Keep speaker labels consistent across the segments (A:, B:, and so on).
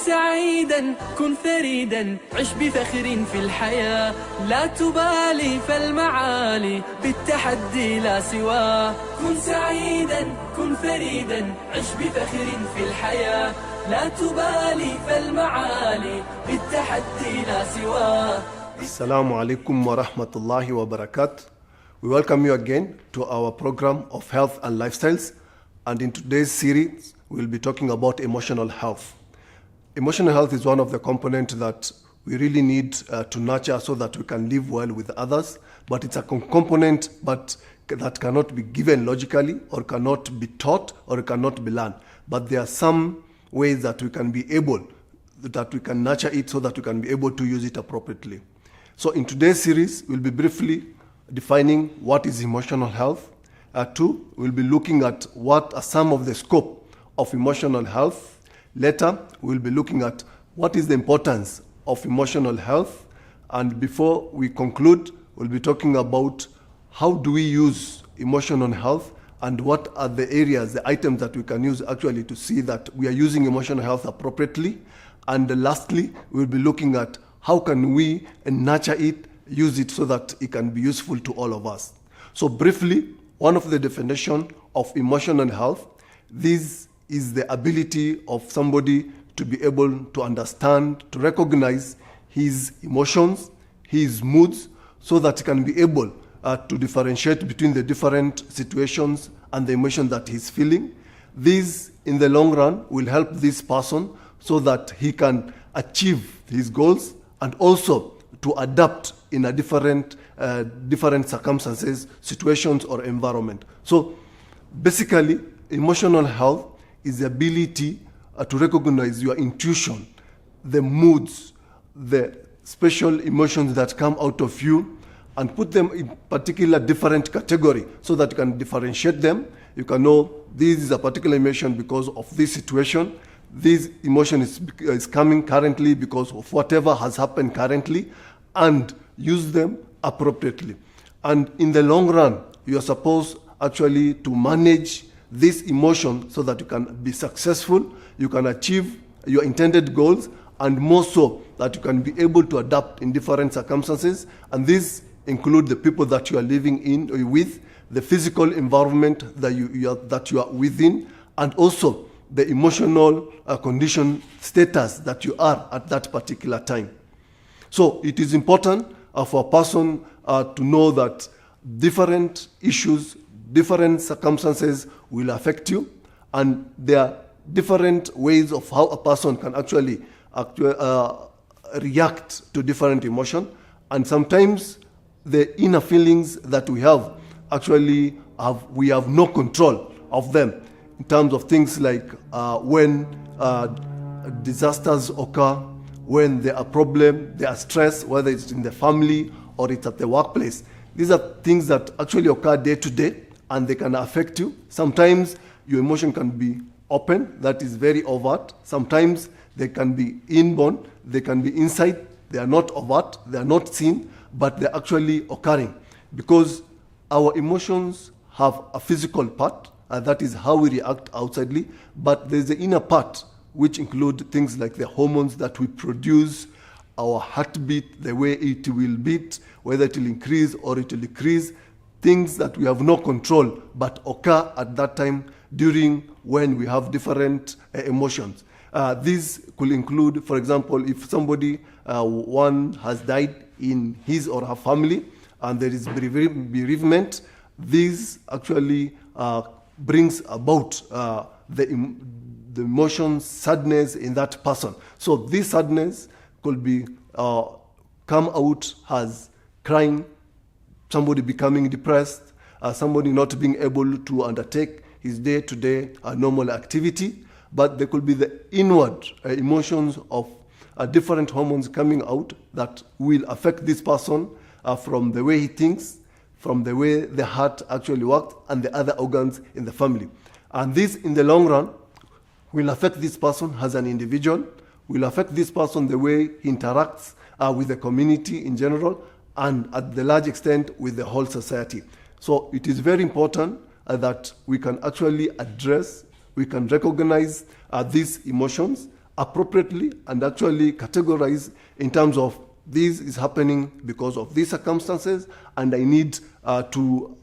A: سعيدا كن فريدا عش بفخر في الحياة لا تبالي فالمعالي بالتحدي لا سواه كن سعيدا كن فريدا عش بفخر في الحياة لا تبالي فالمعالي بالتحدي لا سواه.
B: Assalamu alaikum wa rahmatullahi wa barakatuh. We welcome you again to our program of health and lifestyles, and in today's series we'll be talking about emotional health. Emotional health is one of the components that we really need to nurture so that we can live well with others, but it's a component that cannot be given logically or cannot be taught or cannot be learned. But there are some ways that we can nurture it so that we can be able to use it appropriately. So in today's series, we'll be briefly defining what is emotional health. Two, we'll be looking at what are some of the scope of emotional health. Later, we'll be looking at what is the importance of emotional health. And before we conclude, we'll be talking about how do we use emotional health and what are the areas, the items that we can use actually to see that we are using emotional health appropriately. And lastly, we'll be looking at how can we nurture it, use it so that it can be useful to all of us. So briefly, one of the definitions of emotional health, this is the ability of somebody to be able to understand, to recognize his emotions, his moods, so that he can be able to differentiate between the different situations and the emotion that he's feeling. This, in the long run, will help this person so that he can achieve his goals and also to adapt in a different circumstances, situations, or environment. So basically, emotional health is the ability to recognize your intuition, the moods, the special emotions that come out of you, and put them in particular different category so that you can differentiate them. You can know this is a particular emotion because of this situation. This emotion is coming currently because of whatever has happened currently, and use them appropriately. And in the long run, you are supposed actually to manage this emotion so that you can be successful, you can achieve your intended goals, and more so that you can be able to adapt in different circumstances. And these include the people that you are living in with, the physical environment that you are within, and also the emotional condition status that you are at that particular time. So it is important for a person to know that different issues, different circumstances will affect you, and there are different ways of how a person can actually react to different emotions. And sometimes the inner feelings that we have actually we have no control of them, in terms of things like when disasters occur, when there are problems, there are stress, whether it's in the family or it's at the workplace. These are things that actually occur day to day, and they can affect you. Sometimes your emotion can be open, that is very overt. Sometimes they can be inborn, they can be inside, they are not overt, they are not seen, but they're actually occurring. Because our emotions have a physical part, that is how we react outsidely, but there's the inner part, which include things like the hormones that we produce, our heartbeat, the way it will beat, whether it will increase or it will decrease, things that we have no control but occur at that time during when we have different emotions. These could include, for example, if somebody, one has died in his or her family and there is bereavement, this actually brings about the emotion sadness in that person. So this sadness could be come out as crying, somebody becoming depressed, somebody not being able to undertake his day-to-day normal activity. But there could be the inward emotions of different hormones coming out that will affect this person from the way he thinks, from the way the heart actually works, and the other organs in the family. And this, in the long run, will affect this person as an individual, will affect this person the way he interacts with the community in general, and at the large extent with the whole society. So it is very important that we can actually address, we can recognize these emotions, appropriately and actually categorize in terms of this is happening because of these circumstances, and I need to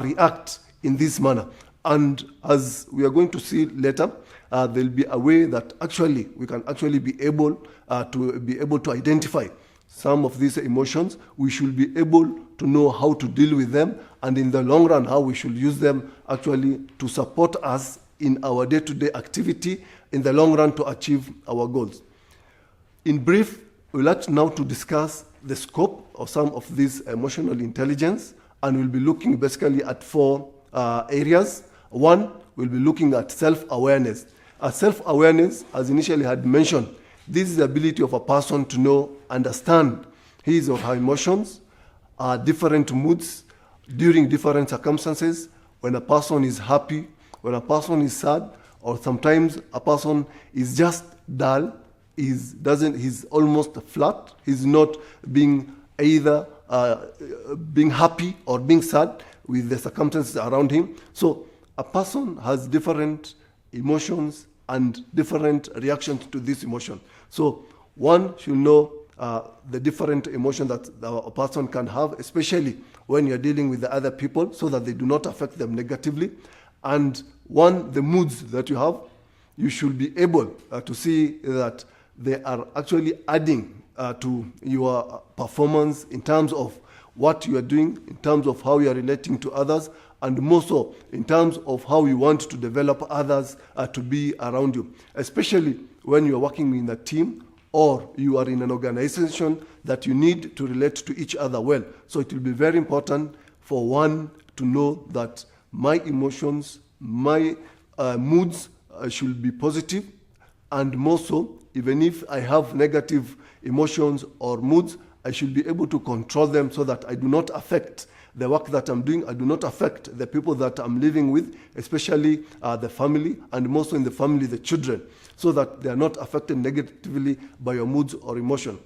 B: react in this manner. And as we are going to see later, there'll be a way that actually we can actually be able to identify some of these emotions. We should be able to know how to deal with them, and in the long run, how we should use them actually to support us in our day-to-day activity in the long run to achieve our goals. In brief, we'd like now to discuss the scope of some of this emotional intelligence, and we'll be looking basically at 4 areas. One, we'll be looking at self-awareness. Self-awareness, as initially had mentioned, this is the ability of a person to know, understand his or her emotions, different moods during different circumstances, when a person is happy, when a person is sad, or sometimes a person is just dull, he's almost flat, he's not being either being happy or being sad with the circumstances around him. So a person has different emotions and different reactions to this emotion. So one should know the different emotions that a person can have, especially when you're dealing with the other people, so that they do not affect them negatively. And one, the moods that you have, you should be able to see that they are actually adding to your performance in terms of what you are doing, in terms of how you are relating to others, and more so in terms of how you want to develop others to be around you, especially when you are working in a team or you are in an organization that you need to relate to each other well. So it will be very important for one to know that my emotions, my moods should be positive, and more so, even if I have negative emotions or moods, I should be able to control them so that I do not affect the work that I'm doing, I do not affect the people that I'm living with, especially the family, and more so in the family, the children, so that they are not affected negatively by your moods or emotion.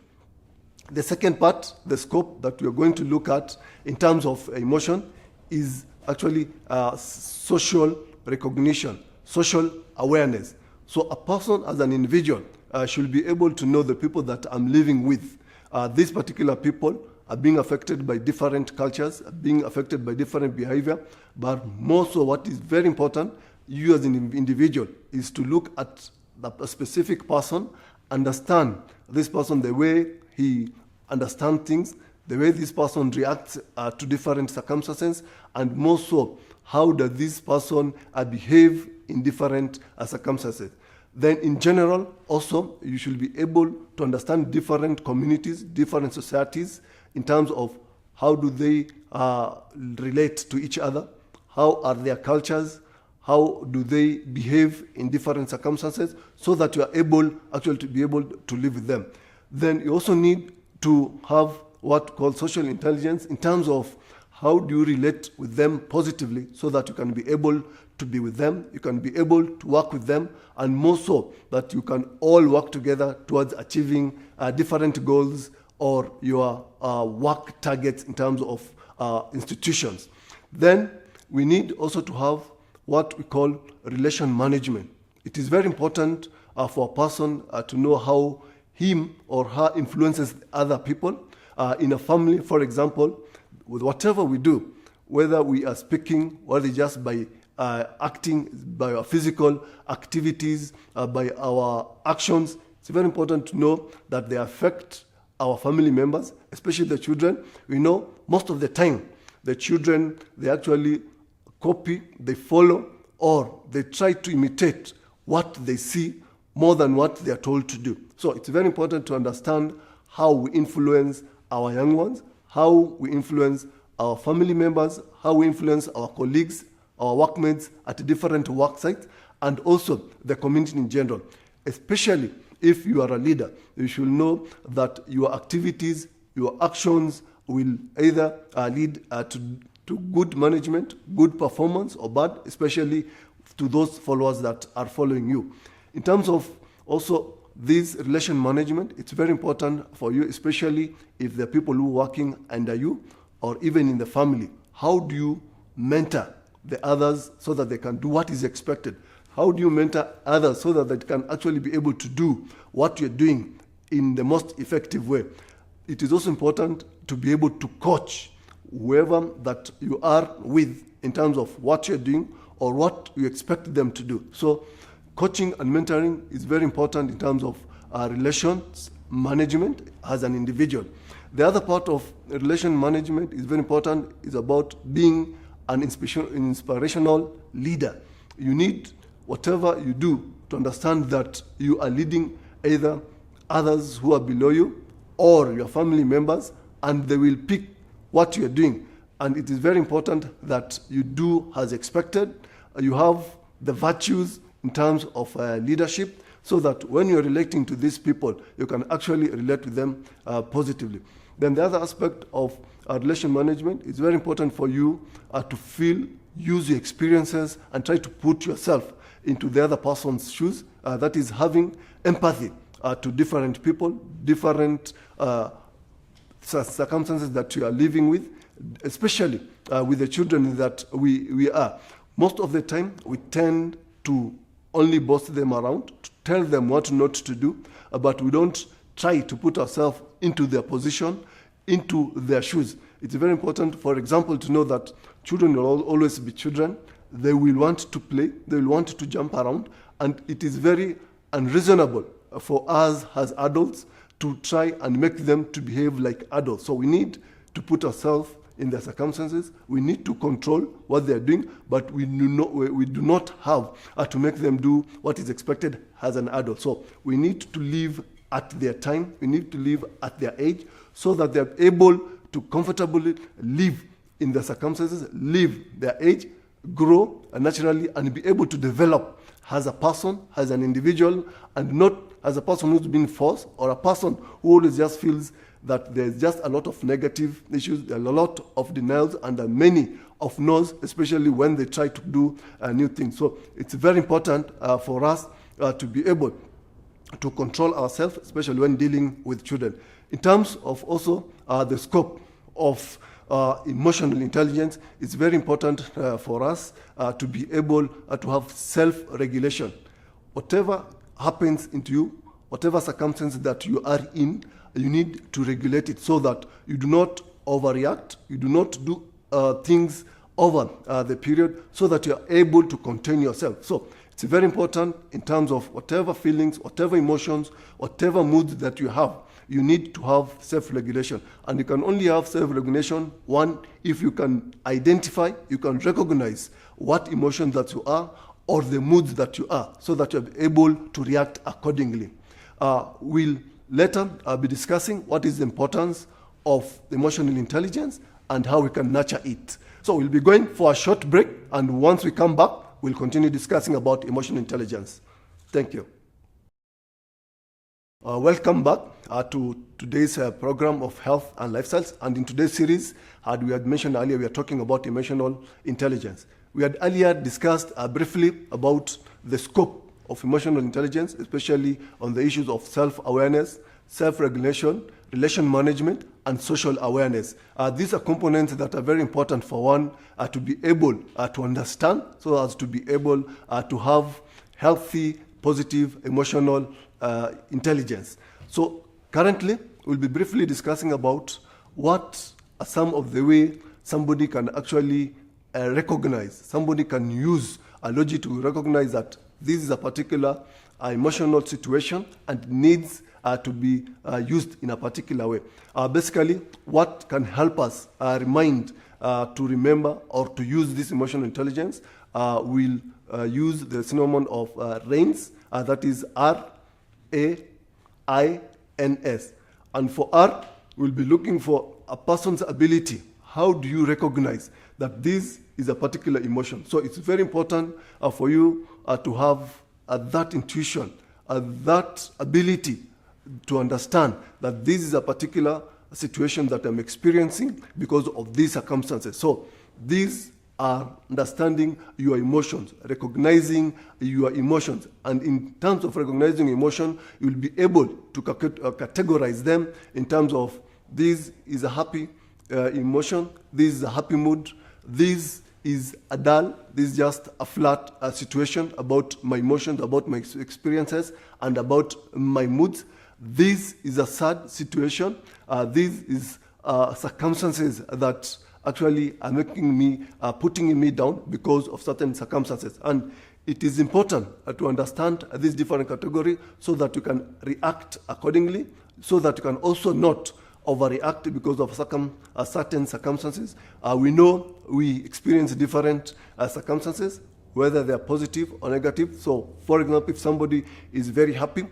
B: The second part, the scope that we are going to look at in terms of emotion, is actually social recognition, social awareness. So a person as an individual should be able to know the people that I'm living with. These particular people are being affected by different cultures, being affected by different behavior, but more so what is very important, you as an individual, is to look at a specific person, understand this person, the way he understands things, the way this person reacts to different circumstances, and more so, how does this person behave in different circumstances. Then in general, also, you should be able to understand different communities, different societies, in terms of how do they relate to each other, how are their cultures, how do they behave in different circumstances, so that you are able actually to be able to live with them. Then you also need to have what called social intelligence in terms of how do you relate with them positively, so that you can be able to be with them, you can be able to work with them, and more so that you can all work together towards achieving different goals or your work targets in terms of institutions. Then we need also to have what we call relation management. It is very important for a person to know how him or her influences other people. In a family, for example, with whatever we do, whether we are speaking, whether just by acting, by our physical activities, by our actions, it's very important to know that they affect our family members, especially the children. We know most of the time the children, they actually copy, they follow, or they try to imitate what they see more than what they are told to do. So it's very important to understand how we influence our young ones, how we influence our family members, how we influence our colleagues, our workmates at different work sites, and also the community in general. Especially if you are a leader, you should know that your activities, your actions will either lead to good management, good performance, or bad, especially to those followers that are following you. In terms of also this relation management, it's very important for you, especially if there are people who are working under you, or even in the family. How do you mentor the others so that they can do what is expected? How do you mentor others so that they can actually be able to do what you're doing in the most effective way? It is also important to be able to coach whoever that you are with in terms of what you're doing or what you expect them to do. So coaching and mentoring is very important in terms of relations management as an individual. The other part of relation management is very important, is about being an inspirational leader. You need, whatever you do, to understand that you are leading either others who are below you or your family members, and they will pick what you're doing. And it is very important that you do as expected. You have the virtues in terms of leadership, so that when you're relating to these people, you can actually relate to them positively. Then the other aspect of relation management is very important for you to use your experiences and try to put yourself into the other person's shoes. That is having empathy to different people, different circumstances that you are living with, especially with the children that we are. Most of the time, we tend to only boss them around, to tell them what not to do, but we don't try to put ourselves into their position, into their shoes. It's very important, for example, to know that children will always be children. They will want to play, they will want to jump around, and it is very unreasonable for us as adults to try and make them to behave like adults. So we need to put ourselves in their circumstances. We need to control what they're doing, but we do not have to make them do what is expected as an adult. So we need to live at their time, we need to live at their age, so that they're able to comfortably live in their circumstances, live their age, grow naturally, and be able to develop as a person, as an individual, and not as a person who's been forced, or a person who always just feels that there's just a lot of negative issues, there are a lot of denials, and many of no's, especially when they try to do new things. So it's very important for us to be able to control ourselves, especially when dealing with children. In terms of also the scope of emotional intelligence, it's very important for us to be able to have self-regulation. Whatever happens into you, whatever circumstance that you are in, you need to regulate it so that you do not overreact, you do not do things over the period, so that you're able to contain yourself. So it's very important in terms of whatever feelings, whatever emotions, whatever moods that you have, you need to have self-regulation. And you can only have self-regulation, one, if you can identify, you can recognize what emotions that you are or the moods that you are, so that you're able to react accordingly. We'll later be discussing what is the importance of emotional intelligence and how we can nurture it. So we'll be going for a short break, and once we come back, we'll continue discussing about emotional intelligence. Thank you. Welcome back to today's program of health and lifestyles. And in today's series, as we had mentioned earlier, we are talking about emotional intelligence. We had earlier discussed briefly about the scope of emotional intelligence, especially on the issues of self-awareness, self-regulation, relation management, and social awareness. These are components that are very important for one to be able to understand, so as to be able to have healthy, positive, emotional intelligence. So currently, we'll be briefly discussing about what are some of the way somebody can actually recognize, somebody can use a logic to recognize that this is a particular emotional situation and needs to be used in a particular way. Basically, what can help us to remember or to use this emotional intelligence, we'll use the synonym of RAINS, that is R-A-I-N-S. And for R, we'll be looking for a person's ability. How do you recognize that this is a particular emotion? So it's very important for you to have that intuition, that ability to understand that this is a particular situation that I'm experiencing because of these circumstances. So these are understanding your emotions, recognizing your emotions. And in terms of recognizing emotion, you'll be able to categorize them in terms of this is a happy emotion, this is a happy mood, this is a dull, this is just a flat situation about my emotions, about my experiences, and about my moods. This is a sad situation. This is circumstances that actually are making me, putting me down because of certain circumstances. And it is important to understand these different categories so that you can react accordingly, so that you can also not overreact because of certain circumstances. We know we experience different circumstances, whether they are positive or negative. So, for example, if somebody is very happy,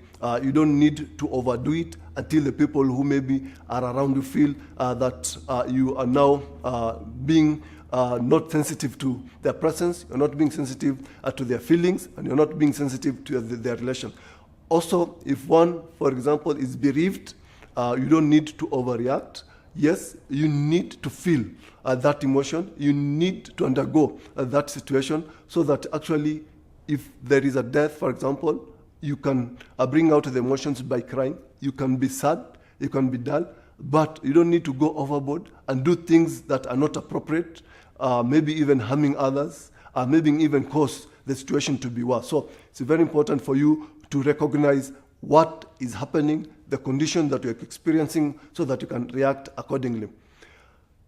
B: you don't need to overdo it until the people who maybe are around you feel that you are now being not sensitive to their presence, you're not being sensitive to their feelings, and you're not being sensitive to their relation. Also, if one, for example, is bereaved, you don't need to overreact. Yes, you need to feel that emotion. You need to undergo that situation so that actually, if there is a death, for example, you can bring out the emotions by crying. You can be sad, you can be dull, but you don't need to go overboard and do things that are not appropriate, maybe even harming others, maybe even cause the situation to be worse. So it's very important for you to recognize what is happening, the condition that you're experiencing, so that you can react accordingly.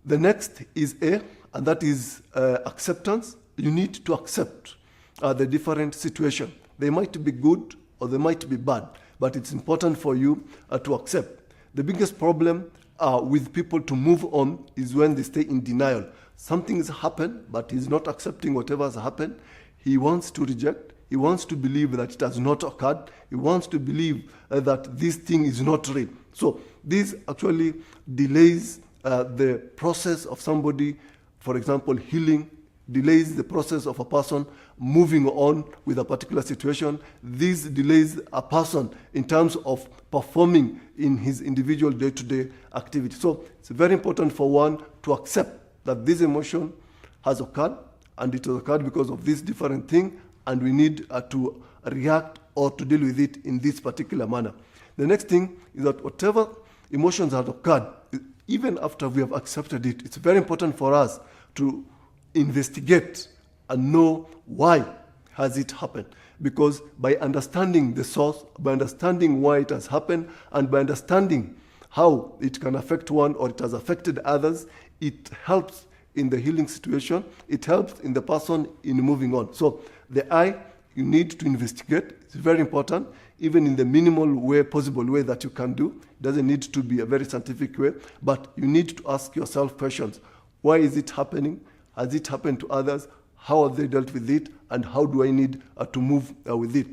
B: The next is A, and that is acceptance. You need to accept the different situation. They might be good or they might be bad, but it's important for you to accept. The biggest problem with people to move on is when they stay in denial. Something has happened, but he's not accepting whatever has happened. He wants to reject. He wants to believe that it has not occurred. He wants to believe that this thing is not real. So this actually delays the process of somebody, for example, healing, delays the process of a person moving on with a particular situation. This delays a person in terms of performing in his individual day-to-day activity. So it's very important for one to accept that this emotion has occurred, and it has occurred because of this different thing, and we need to react or to deal with it in this particular manner. The next thing is that whatever emotions have occurred, even after we have accepted it, it's very important for us to investigate and know why has it happened. Because by understanding the source, by understanding why it has happened, and by understanding how it can affect one or it has affected others, it helps in the healing situation, it helps in the person in moving on. So the I, you need to investigate. It's very important, even in the minimal way, possible way that you can do. It doesn't need to be a very scientific way, but you need to ask yourself questions. Why is it happening? Has it happened to others? How have they dealt with it? And how do I need to move with it?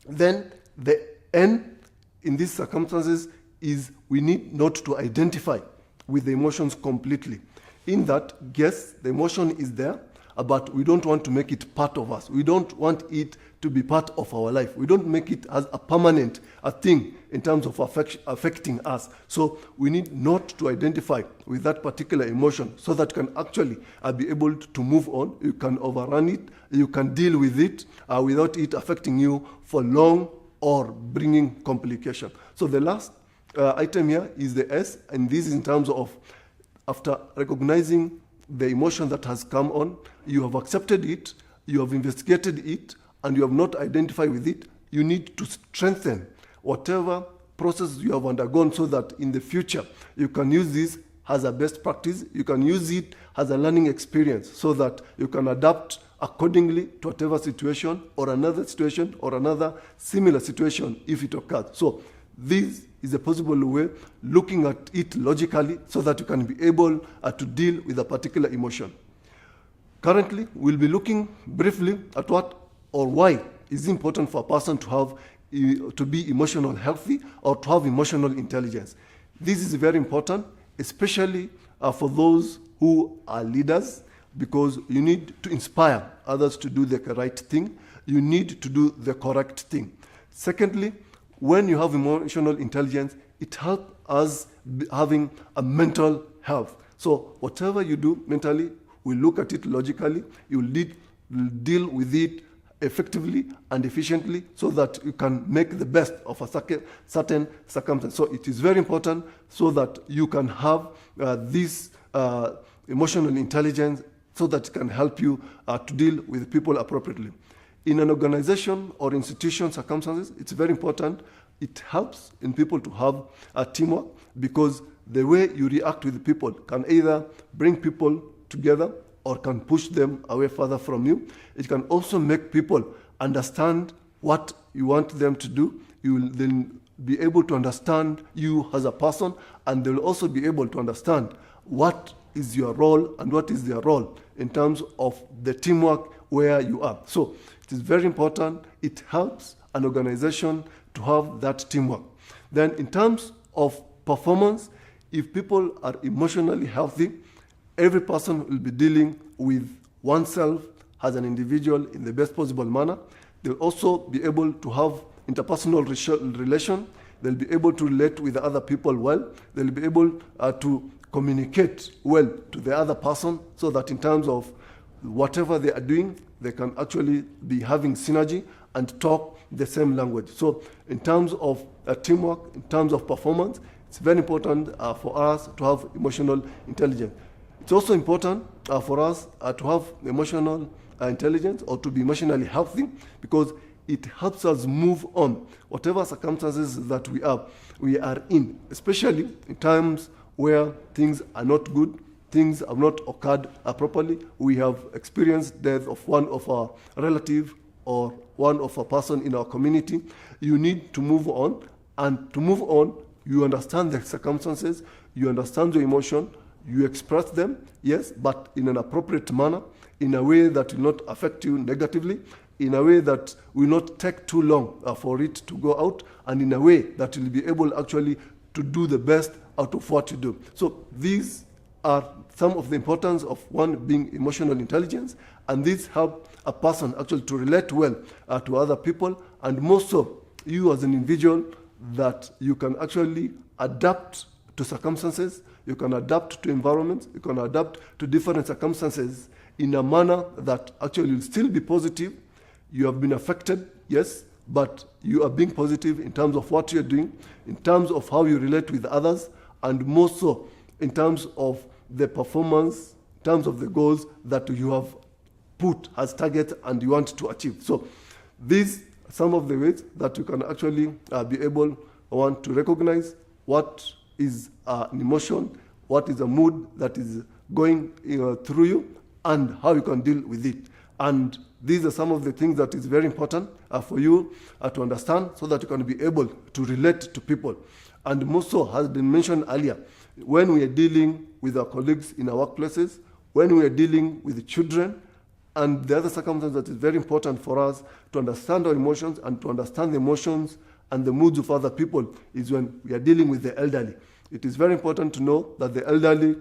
B: Then the N in these circumstances is we need not to identify with the emotions completely. In that, yes, the emotion is there, but we don't want to make it part of us. We don't want it to be part of our life. We don't make it as a permanent thing in terms of affecting us. So we need not to identify with that particular emotion so that you can actually be able to move on. You can overrun it. You can deal with it without it affecting you for long or bringing complication. So the last item here is the S, and this is in terms of after recognizing the emotion that has come on, you have accepted it, you have investigated it, and you have not identified with it. You need to strengthen whatever process you have undergone so that in the future you can use this as a best practice, you can use it as a learning experience so that you can adapt accordingly to whatever situation or another situation or another similar situation if it occurs. So this is a possible way, looking at it logically so that you can be able to deal with a particular emotion. Currently, we'll be looking briefly at what or why is it important for a person to have to be emotional healthy or to have emotional intelligence. This is very important, especially for those who are leaders, because you need to inspire others to do the right thing. You need to do the correct thing. Secondly, when you have emotional intelligence, it helps us having a mental health. So whatever you do mentally, we look at it logically, you deal with it effectively and efficiently so that you can make the best of a certain circumstance. So it is very important so that you can have this emotional intelligence so that it can help you to deal with people appropriately. In an organization or institution circumstances, it's very important. It helps in people to have a teamwork, because the way you react with people can either bring people together or can push them away further from you. It can also make people understand what you want them to do. You will then be able to understand you as a person, and they will also be able to understand what is your role and what is their role in terms of the teamwork where you are. So it is very important. It helps an organization to have that teamwork. Then in terms of performance, if people are emotionally healthy, every person will be dealing with oneself as an individual in the best possible manner. They'll also be able to have interpersonal relation. They'll be able to relate with other people well. They'll be able to communicate well to the other person, so that in terms of whatever they are doing, they can actually be having synergy and talk the same language. So in terms of teamwork, in terms of performance, it's very important for us to have emotional intelligence. It's also important for us to have emotional intelligence, or to be emotionally healthy, because it helps us move on whatever circumstances that we are in, especially in times where things are not good, things have not occurred properly. We have experienced death of one of our relative or one of a person in our community. You need to move on, and to move on, you understand the circumstances, you understand the emotion, you express them, yes, but in an appropriate manner, in a way that will not affect you negatively, in a way that will not take too long for it to go out, and in a way that will be able actually to do the best out of what you do. So these are some of the importance of one being emotional intelligence, and these help a person actually to relate well to other people, and more so you as an individual, that you can actually adapt to circumstances, you can adapt to environments, you can adapt to different circumstances in a manner that actually will still be positive. You have been affected, yes, but you are being positive in terms of what you're doing, in terms of how you relate with others, and more so in terms of the performance, in terms of the goals that you have put as target and you want to achieve. So these are some of the ways that you can actually be able to recognize what is an emotion, what is a mood that is going through you, and how you can deal with it. And these are some of the things that is very important for you to understand, so that you can be able to relate to people. And more so, has been mentioned earlier, when we are dealing with our colleagues in our workplaces, when we are dealing with the children, and the other circumstance that is very important for us to understand our emotions and to understand the emotions and the moods of other people is when we are dealing with the elderly. It is very important to know that the elderly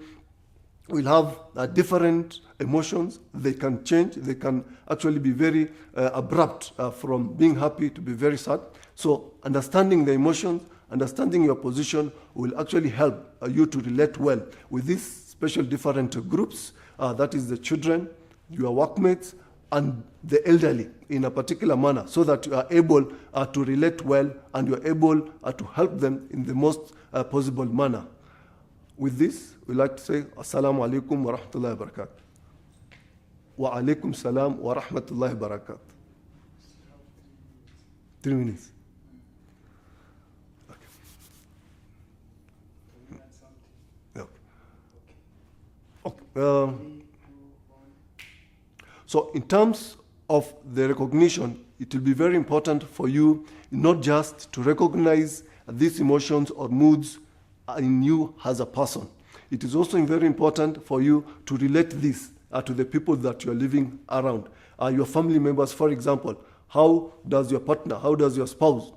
B: will have different emotions. They can change. They can actually be very abrupt from being happy to be very sad. So understanding the emotions, understanding your position will actually help you to relate well with these special different groups, that is the children, your workmates, and the elderly in a particular manner, so that you are able to relate well and you are able to help them in the most possible manner. With this, we like to say, Assalamu alaikum wa rahmatullahi wa barakatuh. Wa alaikum salam wa rahmatullahi wa barakatuh. 3 minutes. Okay. So in terms of the recognition, it will be very important for you not just to recognize these emotions or moods in you as a person. It is also very important for you to relate this to the people that you are living around. Your family members, for example. How does your partner, how does your spouse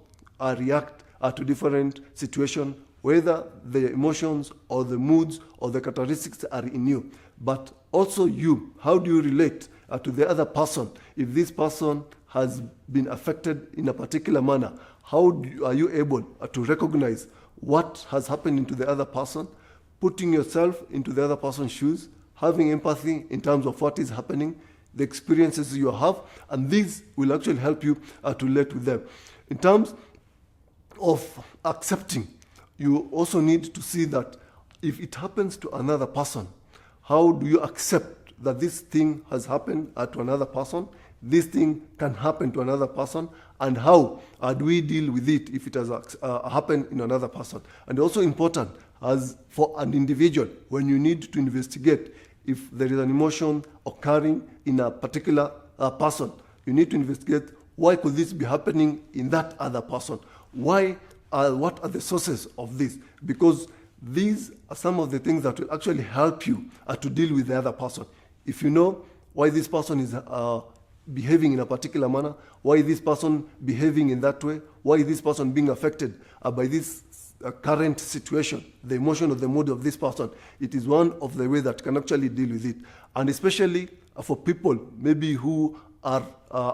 B: react to different situations, whether the emotions or the moods or the characteristics are in you. But also you, how do you relate to the other person? If this person has been affected in a particular manner, how are you able to recognize what has happened into the other person, putting yourself into the other person's shoes, having empathy in terms of what is happening, the experiences you have, and these will actually help you to relate with them. In terms of accepting, you also need to see that if it happens to another person, how do you accept that this thing has happened to another person, this thing can happen to another person, and how do we deal with it if it has happened in another person. And also important as for an individual, when you need to investigate if there is an emotion occurring in a particular person, you need to investigate why could this be happening in that other person. Why? What are the sources of this? Because these are some of the things that will actually help you to deal with the other person. If you know why this person is behaving in a particular manner, why this person behaving in that way, why this person being affected by this current situation, the emotion or the mood of this person, it is one of the ways that can actually deal with it. And especially for people maybe who are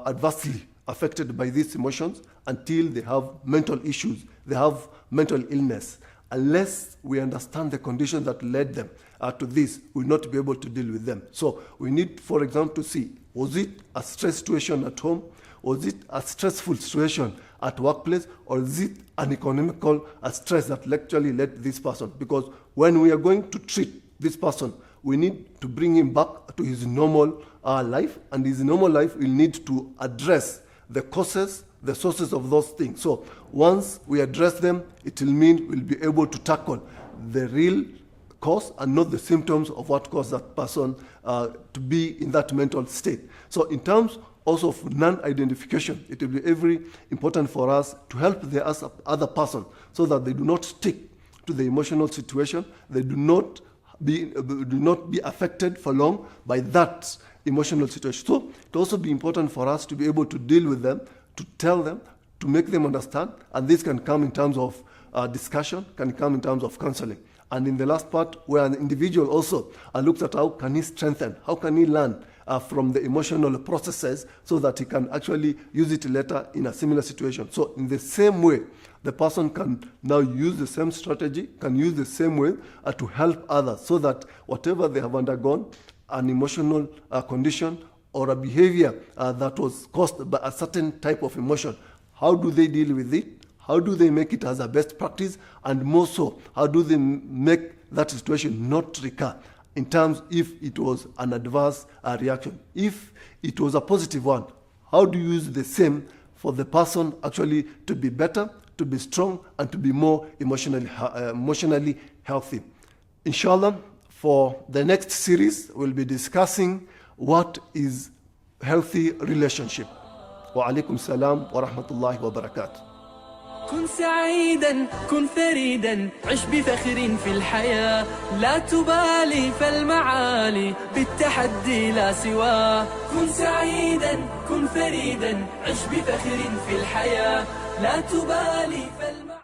B: adversely affected by these emotions until they have mental issues, they have mental illness. Unless we understand the conditions that led them to this, we will not be able to deal with them. So we need, for example, to see, was it a stress situation at home? Was it a stressful situation at workplace? Or is it an economical stress that actually led this person? Because when we are going to treat this person, we need to bring him back to his normal life, and his normal life will need to address the causes, the sources of those things. So once we address them, it will mean we'll be able to tackle the real cause and not the symptoms of what caused that person to be in that mental state. So in terms also of non-identification, it will be very important for us to help the other person so that they do not stick to the emotional situation, they do not be affected for long by that emotional situation. So it will also be important for us to be able to deal with them, to tell them, to make them understand, and this can come in terms of discussion, can come in terms of counseling. And in the last part, where an individual also looks at how can he strengthen, how can he learn from the emotional processes so that he can actually use it later in a similar situation. So in the same way, the person can now use the same strategy, can use the same way to help others so that whatever they have undergone, an emotional condition or a behavior that was caused by a certain type of emotion, how do they deal with it? How do they make it as a best practice? And more so, how do they make that situation not recur in terms if it was an adverse reaction? If it was a positive one, how do you use the same for the person actually to be better, to be strong, and to be more emotionally healthy? Inshallah, for the next series, we'll be discussing what is healthy relationship. Wa alaikum salam wa rahmatullahi wa barakatuh.
A: كن سعيدا كن فريدا عش بفخر في الحياة لا تبالي فالمعالي بالتحدي لا سواه كن سعيدا كن فريدا عش بفخر في الحياة لا تبالي فالمعالي